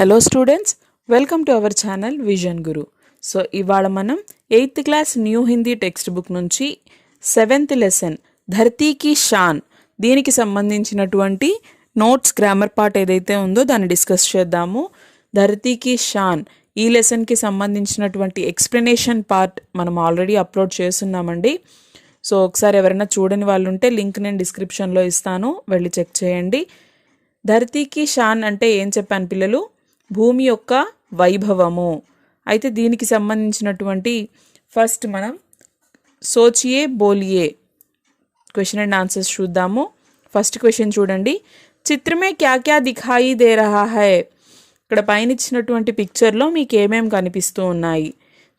Hello students, welcome to our channel vision Guru. So ఇవాళ మనం 8th class new Hindi text book నుంచి 7th lesson ధర్తీ key Shan దీనికి సంబంధించినటువంటి notes grammar part ఏదైతే ఉందో దాన్ని డిస్కస్ చేద్దాము. ధర్తీ కీ షాన్ ఈ లెసన్కి సంబంధించినటువంటి ఎక్స్ప్లెనేషన్ పార్ట్ మనం ఆల్రెడీ అప్లోడ్ చేస్తున్నామండి. సో ఒకసారి ఎవరైనా చూడని వాళ్ళు ఉంటే లింక్ నేను డిస్క్రిప్షన్లో ఇస్తాను, వెళ్ళి చెక్ చేయండి. ధర్తీ కీ షాన్ అంటే ఏం చెప్పాను పిల్లలు? భూమి యొక్క వైభవము. అయితే దీనికి సంబంధించినటువంటి ఫస్ట్ మనం సోచియే బోలియే క్వశ్చన్ అండ్ ఆన్సర్స్ చూద్దాము. ఫస్ట్ క్వశ్చన్ చూడండి, చిత్రమే క్యా క్యా దిఖాయి దే రహా హై. ఇక్కడ పైన ఇచ్చినటువంటి పిక్చర్లో మీకు ఏమేం కనిపిస్తూ ఉన్నాయి?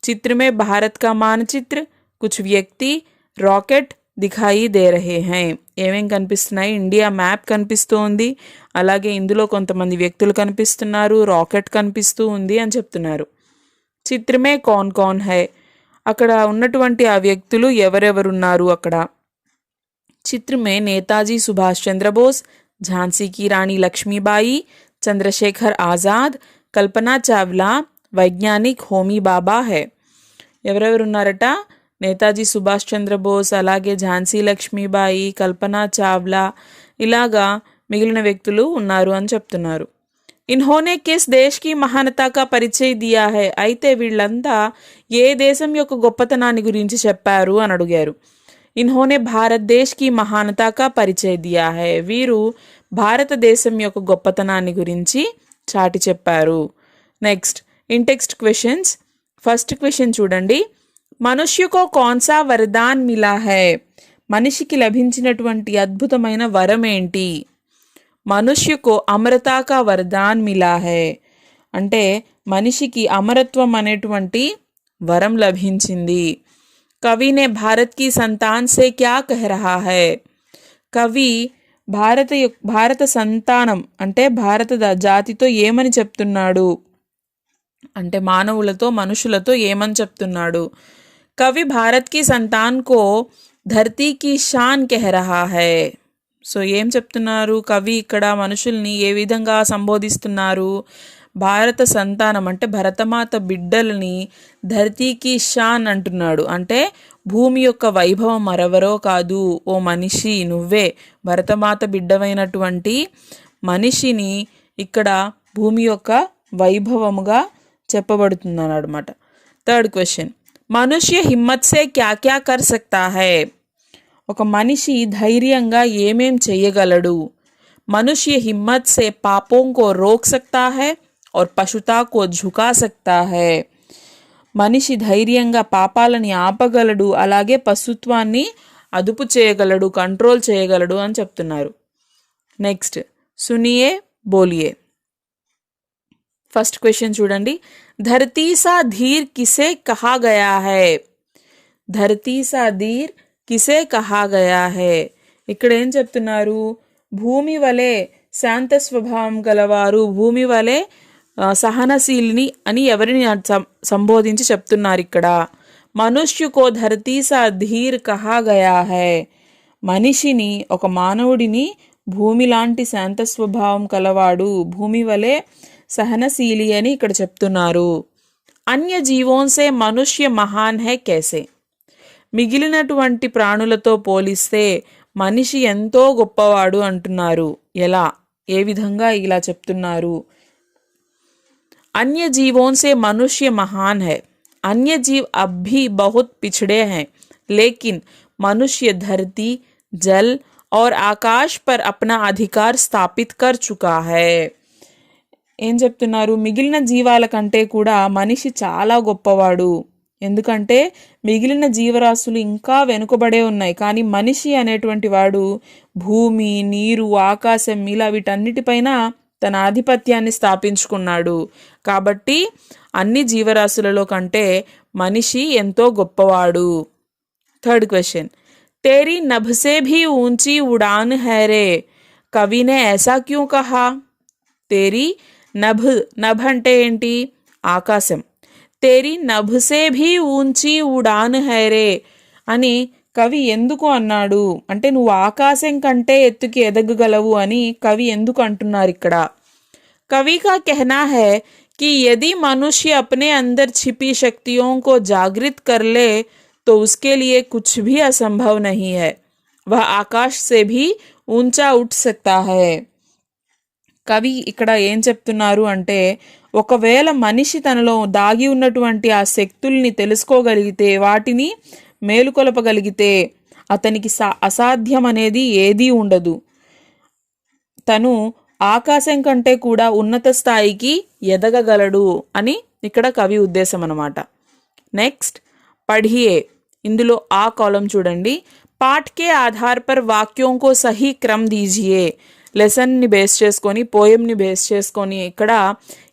చిత్రమే భారత్ కా మానచిత్ర, కుచ్ వ్యక్తి, రాకెట్ దిఖాయి దే రహే హై. ఏమేం కనిపిస్తున్నాయి? ఇండియా మ్యాప్ కనిపిస్తూ ఉంది, అలాగే ఇందులో కొంతమంది వ్యక్తులు కనిపిస్తున్నారు, రాకెట్ కనిపిస్తూ ఉంది అని చెప్తున్నారు. చిత్రమే కౌన్ కౌన్ హై, అక్కడ ఉన్నటువంటి ఆ వ్యక్తులు ఎవరెవరున్నారు అక్కడ? చిత్రమే నేతాజీ సుభాష్ చంద్రబోస్, ఝాన్సీ కి రాణి లక్ష్మీబాయి, చంద్రశేఖర్ ఆజాద్, కల్పనా చావ్లా, వైజ్ఞానిక్ హోమీ బాబా హై. ఎవరెవరున్నారట? నేతాజీ సుభాష్ చంద్రబోస్, అలాగే ఝాన్సీ లక్ష్మీబాయి, కల్పనా చావ్లా, ఇలాగా మిగిలిన వ్యక్తులు ఉన్నారు అని చెప్తున్నారు. ఇన్హోనే కిస్ దేశ్ కి మహానతా కా పరిచయ్ దియా హై. అయితే వీళ్ళంతా ఏ దేశం యొక్క గొప్పతనాన్ని గురించి చెప్పారు అని అడిగారు. ఇన్హోనే భారతదేశ్ కి మహానతా కా పరిచయ్ దియా హై. వీరు భారతదేశం యొక్క గొప్పతనాన్ని గురించి చాటి చెప్పారు. Next in text questions. First question చూడండి, మనుష్యకో కౌన్సా వరదాన్ మిలా హై. మనిషికి లభించినటువంటి అద్భుతమైన వరం ఏంటి? మనుష్యకో అమరతా కా వరదాన్ మిలా హై అంటే మనిషికి అమరత్వం అనేటువంటి వరం లభించింది. కవినే భారత్ కి సంతాన్ సే క్యా కహ రహా హై. కవి భారత సంతానం అంటే భారత జాతితో ఏమని చెప్తున్నాడు అంటే మానవులతో, మనుషులతో ఏమని చెప్తున్నాడు? కవి భారత్ కి సంతాన్ కో ధర్తీ కీ షాన్ కహ రహా హై. సో ఏం చెప్తున్నారు? కవి ఇక్కడ మనుషుల్ని ఏ విధంగా సంబోధిస్తున్నారు? భారత సంతానం అంటే భరతమాత బిడ్డల్ని ధర్తీ కీ షాన్ అంటున్నాడు. అంటే భూమి యొక్క వైభవం మరెవరో కాదు, ఓ మనిషి నువ్వే, భరతమాత బిడ్డవైనటువంటి మనిషిని ఇక్కడ భూమి యొక్క వైభవముగా చెప్పబడుతున్నాడు అనమాట. థర్డ్ క్వశ్చన్, మనుష్య హిమ్మత్ సే క్యా క్యా కర్ సక్తా హై. ఒక మనిషి ధైర్యంగా ఏమేం చెయ్యగలడు? మనుష్య హిమ్మత్ సే పాపోం కో రోక్ సక్తా హై और పశుతా కో ఝుకా సక్తా హై. మనిషి ధైర్యంగా పాపాలని ఆపగలడు, అలాగే పశుత్వాన్ని అదుపు చేయగలడు, కంట్రోల్ చేయగలడు అని చెప్తున్నారు. నెక్స్ట్ సునియే బోలియే. ఫస్ట్ క్వశ్చన్ చూడండి, ధరతీ సా ధీర్ కిసే కహా గయా హై. ధరతీ సా ధీర్ కిసే కహా గయా హై. ఇక్కడ ఏం చెప్తున్నారు? భూమి వలె శాంత స్వభావం గలవారు, భూమి వలె సహనశీలిని అని ఎవరిని సంబోధించి చెప్తున్నారు ఇక్కడ? మనుష్యకో ధరతీ సా ధీర్ కహా గయా హై. మనిషిని, ఒక మానవుడిని భూమి లాంటి శాంత స్వభావం కలవాడు, భూమి వలె సహనశీలి అని ఇక్కడ చెప్తున్నారు. అన్య జీవోన్సే మనుష్య మహాన్ హై కేసే. మిగిలినటువంటి ప్రాణులతో పోలిస్తే మనిషి ఎంతో గొప్పవాడు అంటున్నారు. ఎలా, ఏ విధంగా ఇలా చెప్తున్నారు? अन्य जीवों से मनुष्य महान है. अन्य जीव अब भी बहुत पिछड़े हैं, लेकिन मनुष्य धरती, जल और आकाश पर अपना अधिकार स्थापित कर चुका है. ఏం చెప్తున్నారు? మిగిలిన జీవాల కంటే కూడా మనిషి చాలా గొప్పవాడు. ఎందుకంటే మిగిలిన జీవరాశులు ఇంకా వెనుకబడే ఉన్నాయి, కానీ మనిషి అనేటువంటి వాడు భూమి, నీరు, ఆకాశం ఇలా వీటన్నిటిపైన తన ఆధిపత్యాన్ని స్థాపించుకున్నాడు. కాబట్టి అన్ని జీవరాశులలో కంటే మనిషి ఎంతో గొప్పవాడు. థర్డ్ క్వశ్చన్, తేరీ నభ్ సే భీ ఊంచీ ఉడాన్ హై రే. కవినే ఐసా క్యూ కహా. తేరీ నభ్, నభ్ అంటే ఏంటి? ఆకాశం. తేరీ నభ్ సే భీ ఊంచీ ఉడాన్ హై రే అని కవి ఎందుకు అన్నాడు అంటే నువ్వు ఆకాశం కంటే ఎత్తుకి ఎదగగలవు అని కవి ఎందుకు అంటున్నారు ఇక్కడ? कवि का कहना है कि यदि मनुष्य अपने अंदर छिपी शक्तियों को जागृत कर ले तो उसके लिए कुछ भी असंभव नहीं है। वह आकाश से भी ऊंचा उठ सकता है। కవి ఇక్కడ ఏం చెప్తున్నారు అంటే, ఒకవేళ మనిషి తనలో దాగి ఉన్నటువంటి ఆ శక్తుల్ని తెలుసుకోగలిగితే, వాటిని మేలుకొలపగలిగితే అతనికి అసాధ్యం అనేది ఏదీ ఉండదు. తను ఆకాశం కంటే కూడా ఉన్నత స్థాయికి ఎదగగలడు అని ఇక్కడ కవి ఉద్దేశం అన్నమాట. నెక్స్ట్ పढ़िए, ఇందులో ఆ కాలం చూడండి. పాఠ్ కే ఆధార్ పర్ వాక్యోं को सही क्रम दीजिए. లెసన్ని బేస్ చేసుకొని, పోయంని బేస్ చేసుకొని ఇక్కడ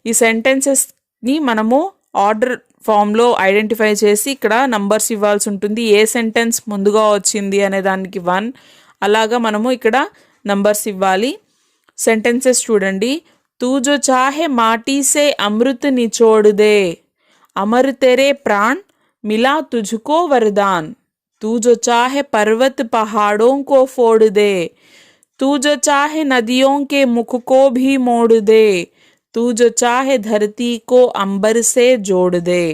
ఈ సెంటెన్సెస్ని మనము ఆర్డర్ ఫామ్లో ఐడెంటిఫై చేసి ఇక్కడ నంబర్స్ ఇవ్వాల్సి ఉంటుంది. ఏ సెంటెన్స్ ముందుగా వచ్చింది అనే దానికి 1, అలాగా మనము ఇక్కడ నంబర్స్ ఇవ్వాలి. సెంటెన్సెస్ చూడండి. तू जो चाहे माटी से अमृत निचोड़ दे, अमर तेरे प्राण मिला तुझको वरदान. तू जो चाहे पर्वत पहाड़ों को फोड़ दे, तू जो चाहे नदियों के मुख को भी मोड़ दे, तू जो चाहे धरती को अंबर से जोड़ दे.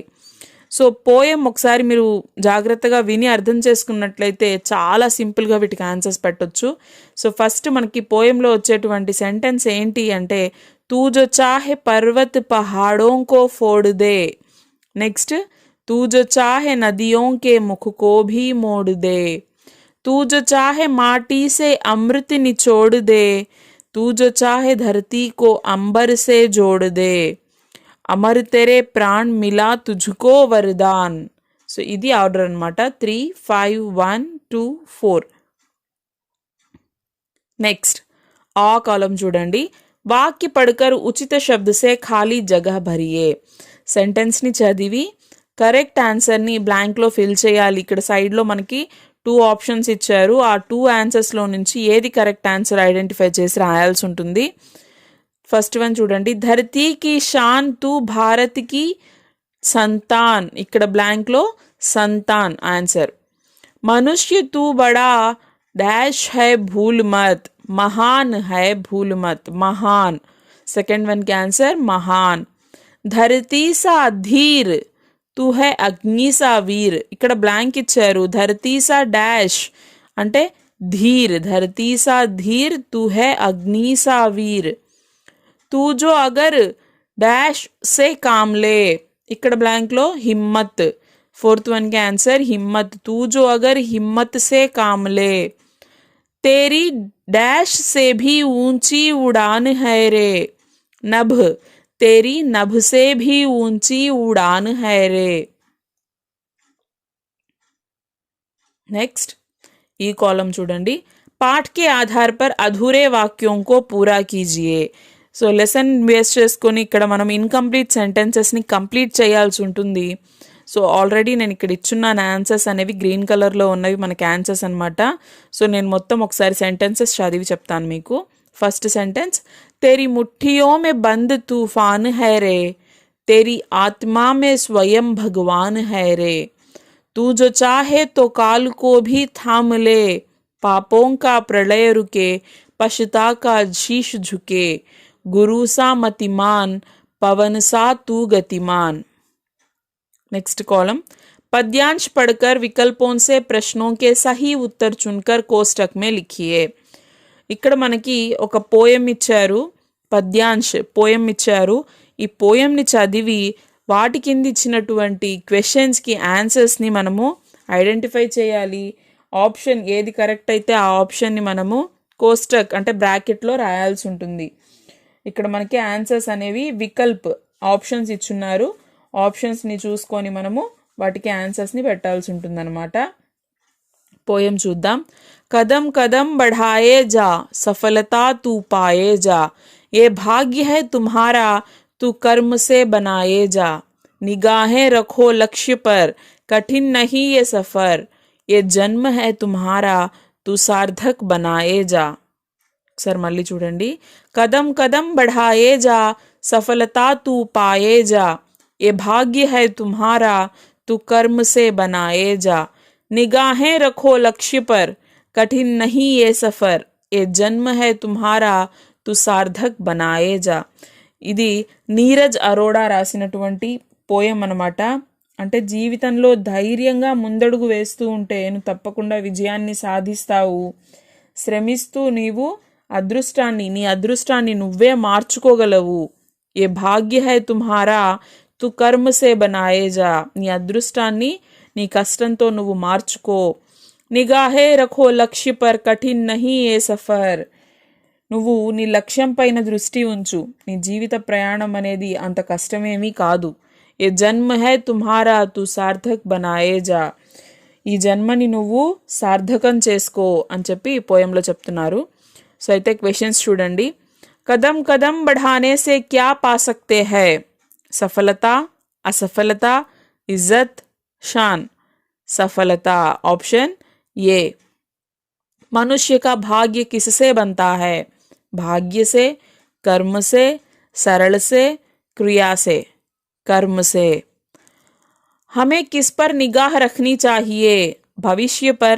సో పోయం ఒకసారి మీరు జాగ్రత్తగా విని అర్థం చేసుకున్నట్లయితే చాలా సింపుల్గా వీటికి ఆన్సర్స్ పెట్టొచ్చు. సో ఫస్ట్ మనకి పోయంలో వచ్చేటువంటి సెంటెన్స్ ఏంటి అంటే, తూ జో చాహే పర్వత్ పహాడోं को फोड़ दे. నెక్స్ట్ तू जो चाहे नदियों के मुख को भी मोड़ दे, तू जो चाहे माटी से अमृत निचोड़ दे, तू जो चाहे धरती को अंबर से जोड़ दे, అమర్ తెరే ప్రాణ్ మిలా తుజ్కో వరదాన్. సో ఇది ఆర్డర్ అనమాట. 3, 5, 1, 2, 4. నెక్స్ట్ ఆ కాలం చూడండి. వాక్య పడకర్ ఉచిత శబ్ద సే ఖాళీ జగహ భరియే. సెంటెన్స్ని చదివి కరెక్ట్ ఆన్సర్ని బ్లాంక్లో ఫిల్ చేయాలి. ఇక్కడ సైడ్లో మనకి 2 ఆప్షన్స్ ఇచ్చారు. ఆ 2 ఆన్సర్స్లో నుంచి ఏది కరెక్ట్ ఆన్సర్ ఐడెంటిఫై చేసి రాయాల్సి ఉంటుంది. ఫస్ట్ వన్ చూడండి. ధరతీ కి షాన్ తూ భారత్ కి సంతాన్. ఇక్కడ బ్లాంక్లో సంతాన్ ఆన్సర్. మనుష్య తూ బడా డాష్ హై భూల్ మత్, మహాన్ హై భూల్ మత్. మహాన్ సెకండ్ వన్ కి ఆన్సర్ మహాన్. ధరతీ సా ధీర్ తూ హై అగ్ని సా వీర్. ఇక్కడ బ్లాంక్ ఇచ్చారు. ధరతీ సా డాష్ అంటే ధీర్. ధరతీ సా ధీర్ తూ హై అగ్ని సా వీర్. तू जो अगर डैश से काम ले. ఇక్కడ బ్లాంక్లో హిమ్మత్. ఫోర్త్ వన్ కి ఆన్సర్ హిమ్మత్. तू जो अगर हिम्मत से काम ले, तेरी डैश से भी ऊंची उड़ान है रे. नभ, तेरी नभ से भी ऊंची उड़ान है रे. नेक्स्ट ఈ కాలం చూడండి. पाठ के आधार पर अधूरे वाक्यों को पूरा कीजिए. సో లెసన్ బేస్ చేసుకొని ఇక్కడ మనం ఇన్కంప్లీట్ సెంటెన్సెస్ని కంప్లీట్ చేయాల్సి ఉంటుంది. సో ఆల్రెడీ నేను ఇక్కడ ఇచ్చున్నాను ఆన్సర్స్ అనేవి గ్రీన్ కలర్లో ఉన్నవి మనకి ఆన్సర్స్ అనమాట. సో నేను మొత్తం ఒకసారి సెంటెన్సెస్ చదివి చెప్తాను మీకు. First sentence. तेरी मुट्ठियों में बंद तूफान है रे, तेरी आत्मा में स्वयं भगवान है रे. तू जो चाहे तो काल को भी थाम ले, पापों का प्रलय रुके, पश्ता का शीश झुके, गुरु सा मतिमान, पवन सा तू गतिमान. Next column. पद्यांश पढ़कर विकल्पों से प्रश्नों के सही उत्तर चुनकर कोष्टक में लिखिए. ఇక్కడ మనకి ఒక పోయం ఇచ్చారు. పద్యాంశ్ పోయం ఇచ్చారు. ఈ పోయంని చదివి వాటి కింద ఇచ్చినటువంటి క్వశ్చన్స్కి ఆన్సర్స్ని మనము ఐడెంటిఫై చేయాలి. ఆప్షన్ ఏది కరెక్ట్ అయితే ఆ ఆప్షన్ని మనము కోస్టక్ అంటే బ్రాకెట్లో రాయాల్సి ఉంటుంది. ఇక్కడ మనకి ఆన్సర్స్ అనేవి వికల్ప్ ఆప్షన్స్ ఇచ్చున్నారు. ఆప్షన్స్ని చూసుకొని మనము వాటికి ఆన్సర్స్ని పెట్టాల్సి ఉంటుంది అనమాట. పోయం చూద్దాం. కదం కదం బఢాయే జా, సఫలతా తూ పాయే జా, ఏ భాగ్య హై తుమ్హారా తూ కర్మ సే బనాయే జా, నిగాహేं रखो लक्ष्य पर कठिन नहीं ये सफर, ये जन्म है तुम्हारा तू सार्थक बनाए जा. ఒకసారి మళ్ళీ చూడండి. కదం కదం బఢాయే జా, సఫలతా తూ పాయే జా, ఏ భాగ్య హై తుమ్హారా తూ కర్మ సే బనాయే జా, నిగాహేं रखो लक्ष्य पर कठिन नहीं ये सफर, ये जन्म है तुम्हारा तू सार्थक बनाए जा. ఇది నీరజ్ అరోడా రాసినటువంటి పోయం అన్నమాట. అంటే జీవితంలో ధైర్యంగా ముందడుగు వేస్తూ ఉంటే నువ్వు తప్పకుండా విజయాన్ని సాధిస్తావు. శ్రమిస్తూ నీవు నీ అదృష్టాన్ని నువ్వే మార్చుకోగలవు. ఏ భాగ్య హై తుమ్హారా తు కర్మ సే బనాయే జా. నీ అదృష్టాన్ని నీ కష్టంతో నువ్వు మార్చుకో. నిగాహే రఖో లక్ష్య పర్ కఠిన్ నహీ ఏ సఫర్. నువ్వు నీ లక్ష్యం పైన దృష్టి ఉంచు. నీ జీవిత ప్రయాణం అనేది అంత కష్టమేమీ కాదు. ఏ జన్మ హై తుమ్హారా తు సార్థక్ బనాయే జా. ఈ జన్మని నువ్వు సార్థకం చేసుకో అని చెప్పి ఈ పోయంలో చెప్తున్నారు. సో అయితే క్వశ్చన్స్ చూడండి. కదం కదం బఢానే సే క్యా పా సక్తే హై. సఫలత, असफलता, इज्जत, शान. सफलता ऑप्शन ए. मनुष्य का भाग्य किससे बनता है. भाग्य से, कर्म से, सरल से, क्रिया से. कर्म से. हमें किस पर निगाह रखनी चाहिए. भविष्य पर,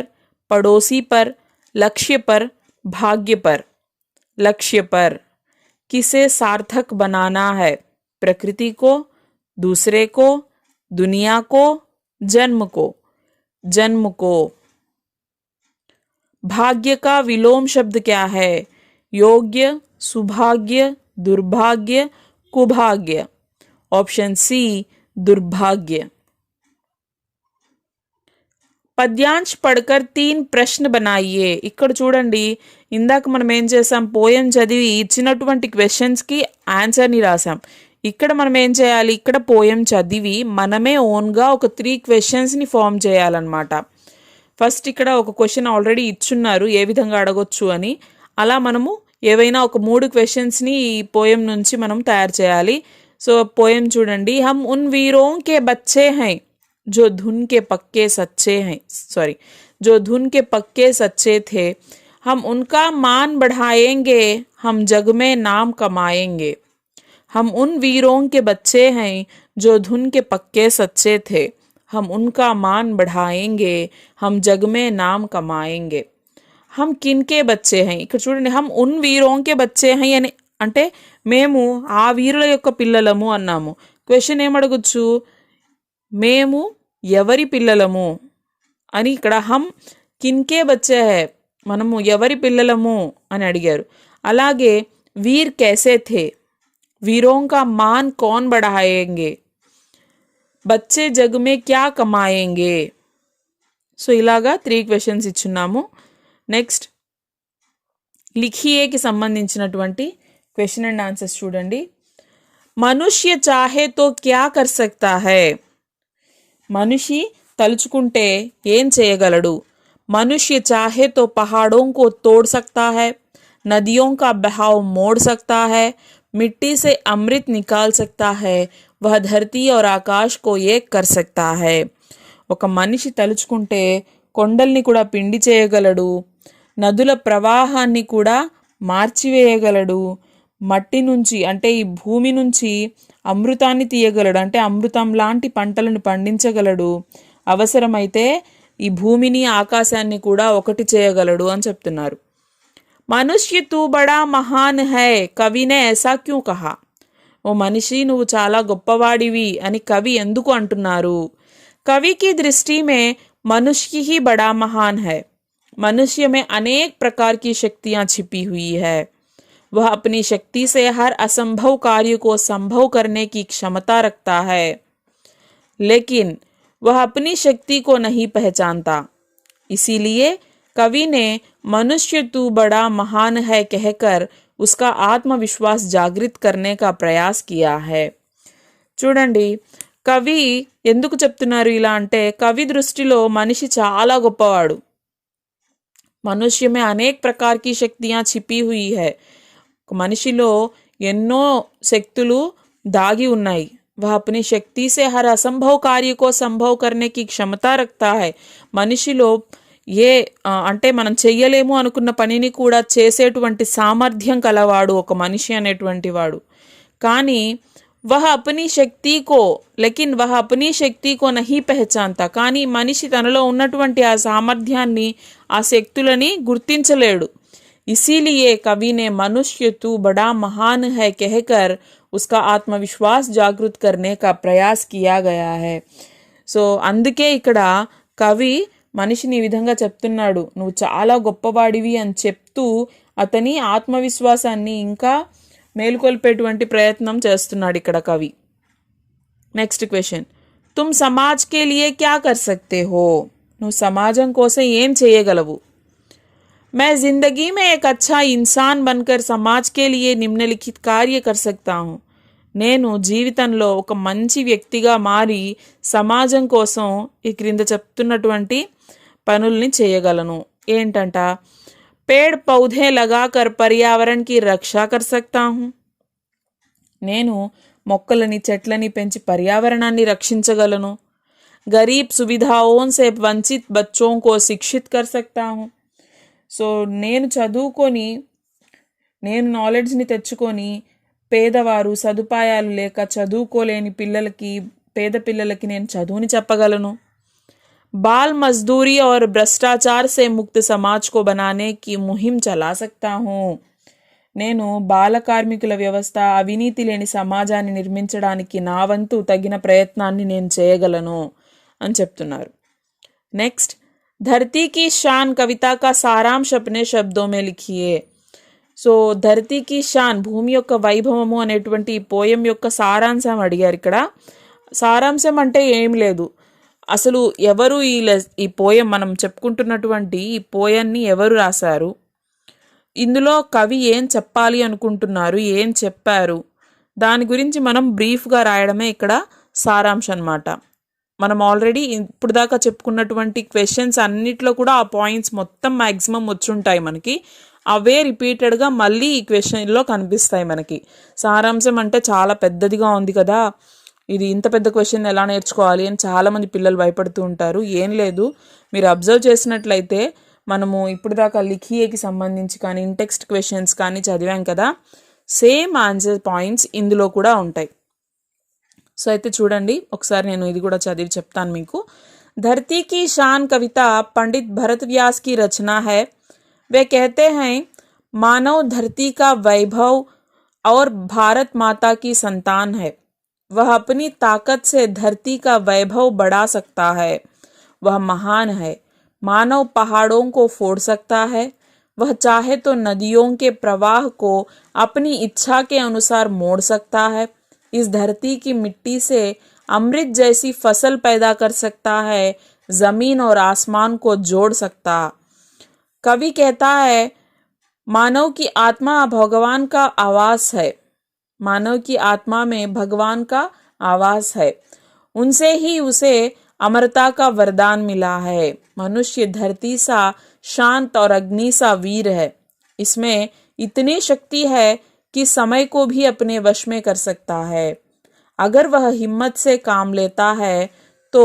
पड़ोसी पर, लक्ष्य पर, भाग्य पर. लक्ष्य पर. किसे सार्थक बनाना है. प्रकृति को, दूसरे को, दुनिया को, जन्म को. जन्म को. भाग्य का विलोम शब्द क्या है. योग्य, सुभाग्य, दुर्भाग्य, कुभाग्य. ऑप्शन सी दुर्भाग्य. పద్యాంశ్ పడ్కర్ 3 ప్రశ్న बनाइए. ఇక్కడ చూడండి, ఇందాక మనం ఏం చేసాం, పోయం చదివి ఇచ్చినటువంటి క్వశ్చన్స్కి ఆన్సర్ని రాసాం. ఇక్కడ మనం ఏం చేయాలి, ఇక్కడ పోయం చదివి మనమే ఓన్గా ఒక 3 క్వశ్చన్స్ని ఫామ్ చేయాలన్నమాట. ఫస్ట్ ఇక్కడ ఒక క్వశ్చన్ ఆల్రెడీ ఇచ్చున్నారు ఏ విధంగా అడగొచ్చు అని. అలా మనము ఏవైనా ఒక 3 క్వశ్చన్స్ని ఈ పోయం నుంచి మనం తయారు చేయాలి. సో పోయం చూడండి. హమ్ ఉన్ వీరోं के बच्चे हैं जो धुन के पक्के सच्चे हैं. जो धुन के पक्के सच्चे थे. हम उनका मान बढ़ाएंगे, हम जग में नाम कमाएंगे. हम उन वीरों के बच्चे हैं जो धुन के पक्के सच्चे थे. हम उनका मान बढ़ाएंगे, हम जग में नाम कमाएंगे. हम किनके बच्चे हैं. ఇక్కడ చూడండి, हम उन वीरों के बच्चे हैं అని అంటే మేము ఆ వీరుల యొక్క పిల్లలము అన్నాము. క్వశ్చన్ ఏమడగొచ్చు, మేము ఎవరి పిల్లలము అని. ఇక్కడ హమ్ కిన్కే బచ్చే హై, మనము ఎవరి పిల్లలము అని అడిగారు. అలాగే వీర్ कैसे थे, वीरों का मान कौन बढ़ाएंगे, बच्चे जग में क्या कमाएंगे. సో ఇలాగా 3 క్వశ్చన్స్ ఇచ్చున్నాము. నెక్స్ట్ లిఖియేకి సంబంధించినటువంటి క్వశ్చన్ అండ్ ఆన్సర్స్ చూడండి. మనుష్య చాహే తో క్యా కర్ సక్తా హై. మనిషి తలుచుకుంటే ఏం చేయగలడు. मनुष्य चाहे तो पहाड़ों को तोड़ सकता है, नदियों का बहाव मोड़ सकता है, मिट्टी से अमृत निकाल सकता है, वह धरती और आकाश को एक कर सकता है. ఒక మనిషి తలుచుకుంటే కొండల్ని కూడా పిండి చేయగలడు, నదుల ప్రవాహాన్ని కూడా మార్చివేయగలడు, మట్టి నుంచి అంటే ఈ భూమి నుంచి అమృతాన్ని తీయగలడు, అంటే అమృతం లాంటి పంటలను పండించగలడు, అవసరమైతే ఈ భూమిని ఆకాశాన్ని కూడా ఒకటి చేయగలడు అని చెప్తున్నారు. మనుష్య తూ బడా మహాన్ హై, కవినే ఐసా క్యూ కహా. ఓ మనిషి నువ్వు చాలా గొప్పవాడివి అని కవి ఎందుకు అంటున్నారు. कवि की दृष्टि में मनुष्य ही बड़ा महान है. मनुष्य में अनेक प्रकार की शक्तियां छिपी हुई है. वह अपनी शक्ति से हर असंभव कार्य को संभव करने की क्षमता रखता है, लेकिन वह अपनी शक्ति को नहीं पहचानता. इसीलिए कवि ने मनुष्य तू बड़ा महान है कहकर उसका आत्मविश्वास जागृत करने का प्रयास किया है. చూడండి, కవి ఎందుకు చెప్తున్నారు ఇలా అంటే, కవి దృష్టిలో మనిషి చాలా గొప్పవాడు. మనుష్య మే అనేక ప్రకార్ కి శక్తియాं छिपी हुई है. మనిషిలో ఎన్నో శక్తులు దాగి ఉన్నాయి. वह अपनी शक्ति से हर असंभव कार्य को संभव करने की क्षमता रखता है. మనిషిలో ఏ అంటే మనం చెయ్యలేము అనుకున్న పనిని కూడా చేసేటువంటి సామర్థ్యం కలవాడు ఒక మనిషి అనేటువంటి వాడు. కానీ वह अपनी शक्ति को लेकिन वह अपनी शक्ति को नहीं पहचानता. కానీ మనిషి తనలో ఉన్నటువంటి ఆ సామర్థ్యాన్ని, ఆ శక్తులని గుర్తించలేడు. इसीलिए कवि ने मनुष्य तू बड़ा महान है कहकर उसका आत्मविश्वास जागृत करने का प्रयास किया गया है. సో అందుకే ఇక్కడ కవి మనిషిని ఈ విధంగా చెప్తున్నాడు, నువ్వు చాలా గొప్పవాడివి అని చెప్తూ అతని ఆత్మవిశ్వాసాన్ని ఇంకా మేలుకొల్పేటువంటి ప్రయత్నం చేస్తున్నాడు ఇక్కడ కవి. నెక్స్ట్ క్వశ్చన్, తుమ్ సమాజ్ కే లియే క్యా కర్ సక్తే హో? నువ్వు సమాజం కోసం ఏం చేయగలవు? मैं जिंदगी में एक अच्छा इंसान बनकर समाज के लिए निम्नलिखित कार्य कर सकता हूँ. నేను జీవితంలో ఒక మంచి వ్యక్తిగా మారి సమాజం కోసం ఈ క్రింద చెప్తున్నటువంటి పనుల్ని చేయగలను. ఏంటంట? पेड़ पौधे लगाकर पर्यावरण की रक्षा कर सकता हूँ. నేను మొక్కలని చెట్లని పెంచి పర్యావరణాన్ని రక్షించగలను. गरीब सुविधाओं से वंचित बच्चों को शिक्षित कर सकता हूँ. సో నేను చదువుకొని నేను నాలెడ్జ్ని తెచ్చుకొని పేదవారు సదుపాయాలు లేక చదువుకోలేని పిల్లలకి పేద పిల్లలకి నేను చదువుని చెప్పగలను. बाल मजदूरी और भ्रष्टाचार से मुक्त समाज को बनाने की मुहिम चला सकता हूँ. నేను బాల కార్మికుల వ్యవస్థ అవినీతి లేని సమాజాన్ని నిర్మించడానికి నా వంతు తగిన ప్రయత్నాన్ని నేను చేయగలను అని చెప్తున్నారు. నెక్స్ట్, धरती की शान कविता का सारांश अपने शब्दों में लिखिए. సో ధరతీ కి షాన్, భూమి యొక్క వైభవము అనేటువంటి ఈ పోయం యొక్క సారాంశం అడిగారు ఇక్కడ. సారాంశం అంటే ఏం లేదు, అసలు ఎవరు ఈ పోయం మనం చెప్పుకుంటున్నటువంటి ఈ పోయాన్ని ఎవరు రాశారు, ఇందులో కవి ఏం చెప్పాలి అనుకుంటున్నారు, ఏం చెప్పారు, దాని గురించి మనం బ్రీఫ్గా రాయడమే ఇక్కడ సారాంశం అన్నమాట. మనం ఆల్రెడీ ఇప్పుడు దాకా చెప్పుకున్నటువంటి క్వశ్చన్స్ అన్నిట్లో కూడా ఆ పాయింట్స్ మొత్తం మ్యాక్సిమం వచ్చుంటాయి మనకి. అవే రిపీటెడ్గా మళ్ళీ ఈ క్వశ్చన్లో కనిపిస్తాయి మనకి. సారాంశం అంటే చాలా పెద్దదిగా ఉంది కదా, ఇది ఇంత పెద్ద క్వశ్చన్ ఎలా నేర్చుకోవాలి అని చాలామంది పిల్లలు భయపడుతూ ఉంటారు. ఏం లేదు, మీరు అబ్జర్వ్ చేసినట్లయితే మనము ఇప్పుడు దాకా లిఖియేకి సంబంధించి కానీ ఇంటెక్స్ట్ క్వశ్చన్స్ కానీ చదివాం కదా, సేమ్ ఆన్సర్ పాయింట్స్ ఇందులో కూడా ఉంటాయి. సో అయితే చూడండి, ఒకసారి నేను ఇది కూడా చదివి చెప్తాను మీకు. धरती की शान कविता पंडित भरत व्यास की रचना है. वे कहते हैं, मानव धरती का वैभव और भारत माता की संतान है. वह अपनी ताकत से धरती का वैभव बढ़ा सकता है. वह महान है. मानव पहाड़ों को फोड़ सकता है. वह चाहे तो नदियों के प्रवाह को अपनी इच्छा के अनुसार मोड़ सकता है. इस धरती की मिट्टी से अमृत जैसी फसल पैदा कर सकता है. जमीन और आसमान को जोड़ सकता. कवि कहता है, मानव की आत्मा भगवान का आवास है. मानव की आत्मा में भगवान का आवास है. उनसे ही उसे अमरता का वरदान मिला है. मनुष्य धरती सा शांत और अग्नि सा वीर है. इसमें इतनी शक्ति है कि समय को भी अपने वश में कर सकता है. अगर वह हिम्मत से काम लेता है तो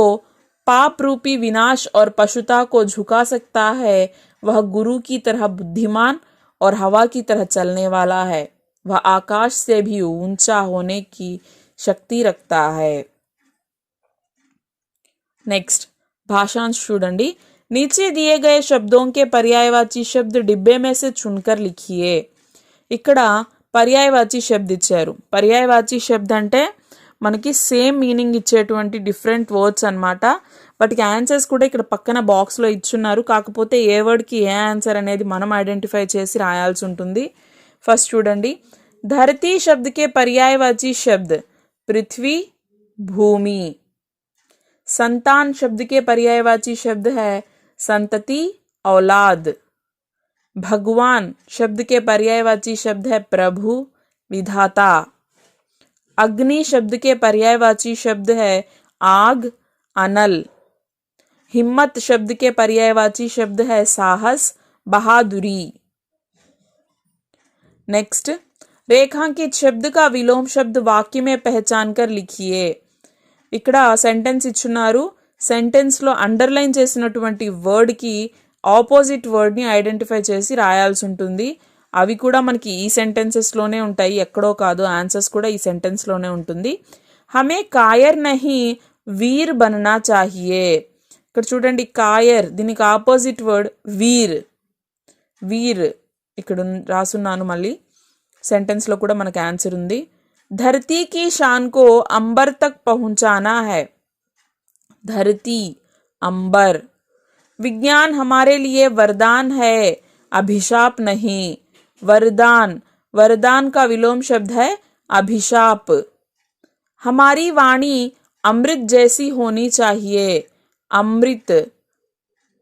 पाप रूपी विनाश और पशुता को झुका सकता है. वह गुरु की तरह बुद्धिमान और हवा की तरह चलने वाला है. वह आकाश से भी ऊंचा होने की शक्ति रखता है. नेक्स्ट, भाषांश చూడండి. नीचे दिए गए शब्दों के पर्यायवाची शब्द डिब्बे में से चुनकर लिखिए. ఇక్కడ పర్యాయవాచి శబ్ద ఇచ్చారు. పర్యాయవాచి శబ్ద అంటే మనకి సేమ్ మీనింగ్ ఇచ్చేటువంటి డిఫరెంట్ వర్డ్స్ అన్నమాట. వాటికి ఆన్సర్స్ కూడా ఇక్కడ పక్కన బాక్స్లో ఇచ్చున్నారు. కాకపోతే ఏ వర్డ్కి ఏ ఆన్సర్ అనేది మనం ఐడెంటిఫై చేసి రాయాల్సి ఉంటుంది. ఫస్ట్ చూడండి, धरती शब्द के पर्यायवाची शब्द पृथ्वी, भूमि. संतान शब्द के पर्यायवाची शब्द है संतति, औलाद. भगवान शब्द के पर्यायवाची शब्द है प्रभु, विधाता. अग्नि शब्द के पर्यायवाची शब्द है आग, अनल. हिम्मत शब्द के पर्यायवाची शब्द है साहस, बहादुरी. नेक्स्ट, रेखांकित शब्द का विलोम शब्द वाक्य में पहचान कर लिखिए. ఇక్కడ సెంటెన్స్ ఇచ్చున్నారు. సెంటెన్స్లో అండర్లైన్ చేసినటువంటి వర్డ్కి ఆపోజిట్ వర్డ్ని ఐడెంటిఫై చేసి రాయాల్సి ఉంటుంది. అవి కూడా మనకి ఈ సెంటెన్సెస్లోనే ఉంటాయి, ఎక్కడో కాదు. ఆన్సర్స్ కూడా ఈ సెంటెన్స్లోనే ఉంటుంది. హమే కాయర్ నహీ వీర్ బననా చాహియే. ఇక్కడ చూడండి, కాయర్, దీనికి ఆపోజిట్ వర్డ్ వీర్. వీర్ ఇక్కడ రాసున్నాను మళ్ళీ సెంటెన్స్లో కూడా మనకు ఆన్సర్ ఉంది. धरती की शान को अंबर तक पहुंचाना है. धरती, अंबर. विज्ञान हमारे लिए वरदान है, अभिशाप नहीं. वरदान, वरदान का विलोम शब्द है अभिशाप. हमारी वाणी अमृत जैसी होनी चाहिए. अमृत,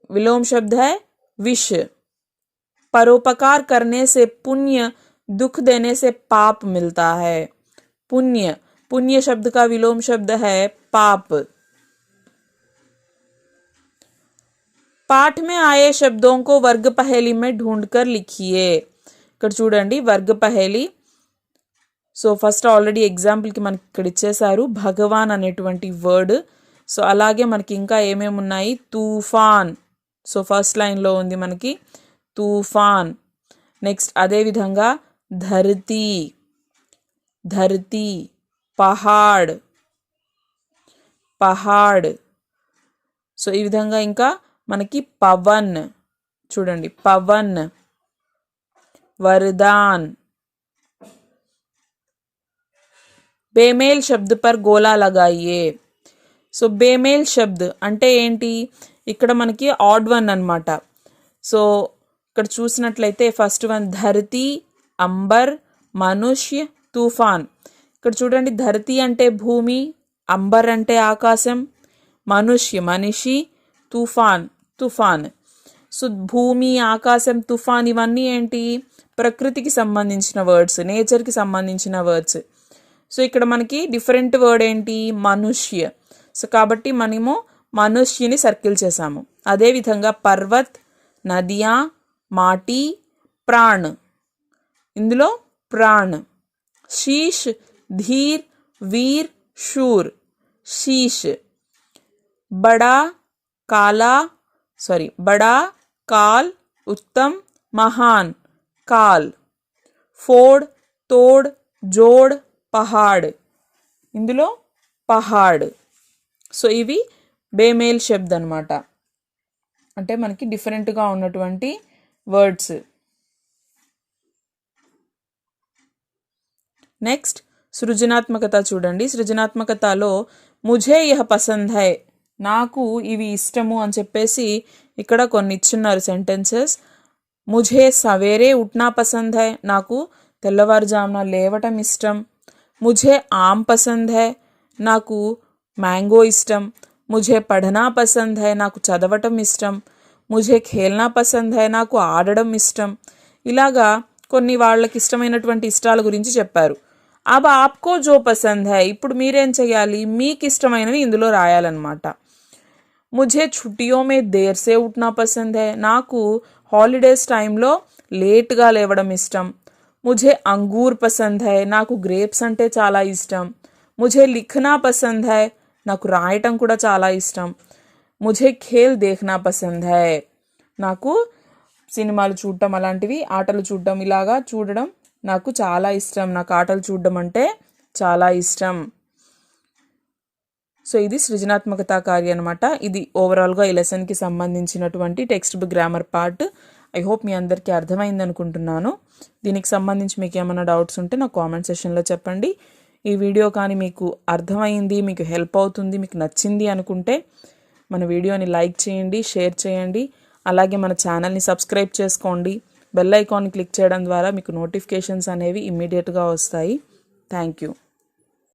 विलोम शब्द है विष. परोपकार करने से पुण्य, दुख देने से पाप मिलता है. पुण्य, पुण्य शब्द का विलोम शब्द है पाप. पाठ में आए शब्दों को वर्ग पहेली में ढूंढकर लिखिए. ఇక్కడ చూడండి వర్గ పహేలి. సో ఫస్ట్ ఆల్రెడీ ఎగ్జాంపుల్కి మనకి ఇక్కడ ఇచ్చేసారు భగవాన్ అనేటువంటి వర్డ్. సో అలాగే మనకి ఇంకా ఏమేమి ఉన్నాయి, తూఫాన్. సో ఫస్ట్ లైన్లో ఉంది మనకి తూఫాన్. నెక్స్ట్ అదేవిధంగా ధరతీ, धरती, पहाड़, पहाड़. సో ఈ విధంగా ఇంకా మనకి పవన్, చూడండి పవన్, वरदान. బేమేల్ శబ్ద్ పర్ గోలా లగాయియే. సో బేమేల్ శబ్ద్ అంటే ఏంటి, ఇక్కడ మనకి ఆడ్ వన్ అన్నమాట. సో ఇక్కడ చూసినట్లయితే ఫస్ట్ వన్ ధరతీ, అంబర్, మనుష్య, తూఫాన్. ఇక్కడ చూడండి ధరతీ అంటే భూమి, అంబర్ అంటే ఆకాశం, మనుష్య మనిషి, తుఫాన్ తుఫాన్. సో భూమి, ఆకాశం, తుఫాన్ ఇవన్నీ ఏంటి, ప్రకృతికి సంబంధించిన వర్డ్స్, నేచర్కి సంబంధించిన వర్డ్స్. సో ఇక్కడ మనకి డిఫరెంట్ వర్డ్ ఏంటి, మనుష్య. సో కాబట్టి మనము మనుష్యని సర్కిల్ చేసాము. అదేవిధంగా పర్వత్, నదియా, మాటి, ప్రాణ్. ఇందులో ప్రాణ్. शीश, धीर, वीर, शूर. शीश. बड़ा, काला, बड़ा, काल, उत्तम, महान, काल. फोड़, तोड़, जोड़, पहाड़. ఇందులో పహాడ్. సో ఇవి బేమేల్ శబ్ద్ అన్నమాట, అంటే మనకి డిఫరెంట్గా ఉన్నటువంటి వర్డ్స్. నెక్స్ట్ సృజనాత్మకత చూడండి. సృజనాత్మకతలో ముఝే యహ్ పసంద్ హై, నాకు ఇవి ఇష్టము అని చెప్పేసి ఇక్కడ కొన్ని ఇచ్చున్నారు సెంటెన్సెస్. ముఝే సవేరే ఉట్నా పసంద్ హై, నాకు తెల్లవారుజామున లేవటం ఇష్టం. ముఝే ఆమ్ పసంద్ హై, నాకు మ్యాంగో ఇష్టం. ముఝే పఢనా పసంద్ హై, నాకు చదవటం ఇష్టం. ముఝే ఖేల్నా పసంద్ హై, నాకు ఆడడం ఇష్టం. ఇలాగా కొన్ని వాళ్ళకి ఇష్టమైనటువంటి ఇష్టాల గురించి చెప్పారు. अब आपको जो पसंद है, ఇప్పుడు మీరేం చేయాలి, మీకు ఇష్టమైనవి ఇందులో రాయాలన్నమాట. मुझे छुट्टियों में देर से उठना पसंद है, నాకు హాలిడేస్ టైంలో లేట్గా లేవడం ఇష్టం. मुझे अंगूर पसंद है, నాకు గ్రేప్స్ అంటే చాలా ఇష్టం. मुझे लिखना पसंद है, నాకు రాయటం కూడా చాలా ఇష్టం. मुझे खेल देखना पसंद है, నాకు సినిమాలు చూడటం, అలాంటివి ఆటలు చూడటం, ఇలాగా చూడడం నాకు చాలా ఇష్టం. నాకు ఆటలు చూడడం అంటే చాలా ఇష్టం. సో ఇది సృజనాత్మకత కార్య అనమాట. ఇది ఓవరాల్గా ఈ లెసన్కి సంబంధించినటువంటి text book grammar part. I hope మీ అందరికీ అర్థమైంది అనుకుంటున్నాను. దీనికి సంబంధించి మీకు ఏమైనా డౌట్స్ ఉంటే నాకు కామెంట్ సెషన్లో చెప్పండి. ఈ వీడియో కానీ మీకు అర్థమైంది, మీకు హెల్ప్ అవుతుంది, మీకు నచ్చింది అనుకుంటే మన వీడియోని లైక్ చేయండి, షేర్ చేయండి. అలాగే మన ఛానల్ని సబ్స్క్రైబ్ చేసుకోండి. బెల్ ఐకాన్ క్లిక్ చేయడం ద్వారా మీకు నోటిఫికేషన్స్ అనేవి ఇమ్మీడియట్గా వస్తాయి. Thank you.